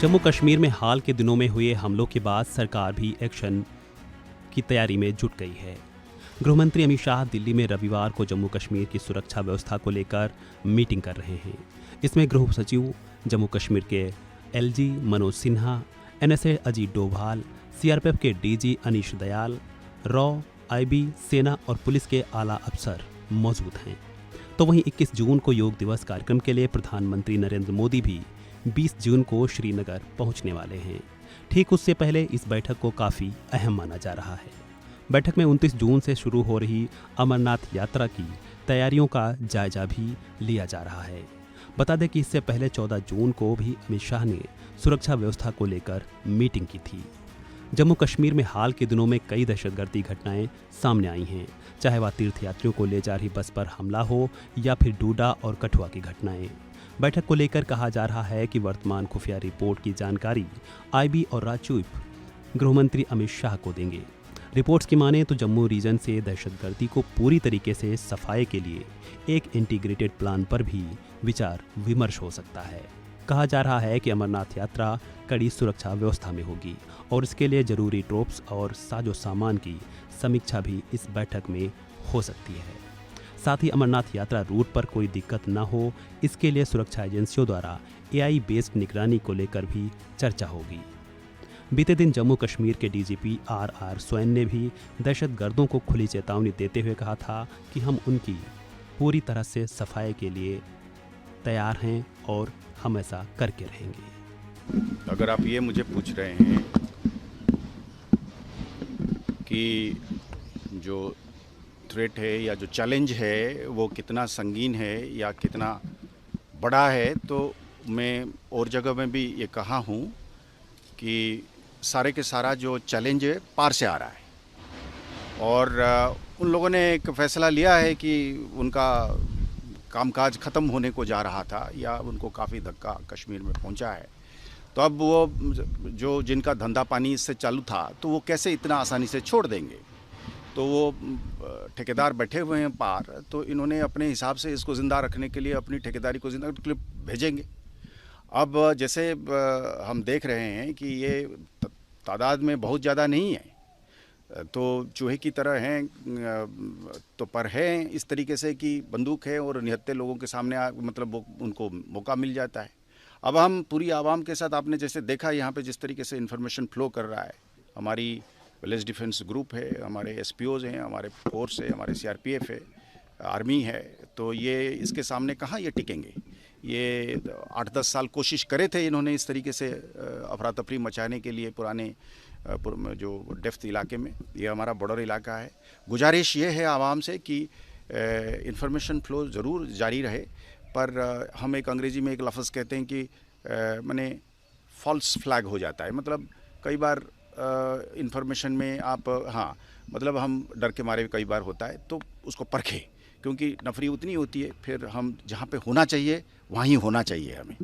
जम्मू कश्मीर में हाल के दिनों में हुए हमलों के बाद सरकार भी एक्शन की तैयारी में जुट गई है। गृहमंत्री अमित शाह दिल्ली में रविवार को जम्मू कश्मीर की सुरक्षा व्यवस्था को लेकर मीटिंग कर रहे हैं। इसमें गृह सचिव जम्मू कश्मीर के LG Manoj Sinha, NSA Ajit Doval, CRPF के डीजी अनीश दयाल, रॉ, आईबी, सेना और पुलिस के आला अफसर मौजूद हैं। तो वहीं 21 जून को योग दिवस कार्यक्रम के लिए प्रधानमंत्री नरेंद्र मोदी भी 20 जून को श्रीनगर पहुंचने वाले हैं। ठीक उससे पहले इस बैठक को काफ़ी अहम माना जा रहा है। बैठक में 29 जून से शुरू हो रही अमरनाथ यात्रा की तैयारियों का जायजा भी लिया जा रहा है। बता दें कि इससे पहले 14 जून को भी अमित शाह ने सुरक्षा व्यवस्था को लेकर मीटिंग की थी। जम्मू कश्मीर में हाल के दिनों में कई दहशतगर्दी घटनाएं सामने आई हैं, चाहे वह तीर्थयात्रियों को ले जा रही बस पर हमला हो या फिर डोडा और कठुआ की घटनाएं। बैठक को लेकर कहा जा रहा है कि वर्तमान खुफिया रिपोर्ट की जानकारी आईबी और राज्य गृहमंत्री अमित शाह को देंगे। रिपोर्ट्स की माने तो जम्मू रीजन से दहशतगर्दी को पूरी तरीके से सफाई के लिए एक इंटीग्रेटेड प्लान पर भी विचार विमर्श हो सकता है। कहा जा रहा है कि अमरनाथ यात्रा कड़ी सुरक्षा व्यवस्था में होगी और इसके लिए जरूरी ट्रोप्स और साजो सामान की समीक्षा भी इस बैठक में हो सकती है। साथ ही अमरनाथ यात्रा रूट पर कोई दिक्कत न हो, इसके लिए सुरक्षा एजेंसियों द्वारा एआई बेस्ड निगरानी को लेकर भी चर्चा होगी। बीते दिन जम्मू कश्मीर के डीजीपी आर स्वैन ने भी दहशतगर्दों को खुली चेतावनी देते हुए कहा था कि हम उनकी पूरी तरह से सफाई के लिए तैयार हैं और हम ऐसा करके रहेंगे। अगर आप ये मुझे पूछ रहे हैं कि जो थ्रेट है या जो चैलेंज है वो कितना संगीन है या कितना बड़ा है, तो मैं और जगह में भी ये कहा हूँ कि सारे के सारा जो चैलेंज है पार से आ रहा है और उन लोगों ने एक फैसला लिया है कि उनका कामकाज ख़त्म होने को जा रहा था या उनको काफ़ी धक्का कश्मीर में पहुंचा है। तो अब वो जो जिनका धंधा पानी इससे चालू था तो वो कैसे इतना आसानी से छोड़ देंगे। तो वो ठेकेदार बैठे हुए हैं पार, तो इन्होंने अपने हिसाब से इसको ज़िंदा रखने के लिए अपनी ठेकेदारी को ज़िंदा रखने के लिए भेजेंगे। अब जैसे हम देख रहे हैं कि ये तादाद में बहुत ज़्यादा नहीं है, तो चूहे की तरह हैं, तो पर हैं इस तरीके से कि बंदूक है और निहत्थे लोगों के सामने मतलब उनको मौका मिल जाता है। अब हम पूरी आवाम के साथ, आपने जैसे देखा यहाँ पे जिस तरीके से इन्फॉर्मेशन फ्लो कर रहा है, हमारी विलेज डिफेंस ग्रुप है, हमारे एसपीओज हैं, हमारे फोर्स है, हमारे सीआरपीएफ है, आर्मी है, तो ये इसके सामने कहाँ ये टिकेंगे। ये 8-10 साल कोशिश करे थे इन्होंने इस तरीके से अफरा तफरी मचाने के लिए पुराने जो डेफ्थ इलाके में। ये हमारा बॉर्डर इलाका है। गुजारिश ये है आवाम से कि इंफॉर्मेशन फ्लो ज़रूर जारी रहे, पर हम एक अंग्रेज़ी में एक लफ्ज़ कहते हैं कि माने फॉल्स फ्लैग हो जाता है। मतलब कई बार इंफॉर्मेशन में आप मतलब हम डर के मारे कई बार होता है, तो उसको परखें, क्योंकि नफरी उतनी होती है, फिर हम जहाँ पे होना चाहिए वहीं होना चाहिए हमें।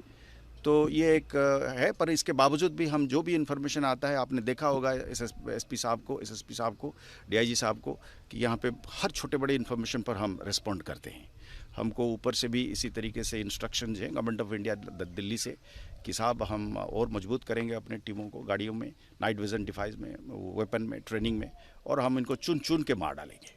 तो ये एक है, पर इसके बावजूद भी हम जो भी इन्फॉर्मेशन आता है, आपने देखा होगा एसपी साहब को, एसएसपी साहब को, डीआईजी साहब को, कि यहाँ पे हर छोटे बड़े इन्फॉर्मेशन पर हम रिस्पॉन्ड करते हैं। हमको ऊपर से भी इसी तरीके से इंस्ट्रक्शंस हैं गवर्नमेंट ऑफ इंडिया दिल्ली से कि साहब हम और मजबूत करेंगे अपने टीमों को, गाड़ियों में, नाइट विजन डिवाइस में, वेपन में, ट्रेनिंग में, और हम इनको चुन चुन के मार डालेंगे।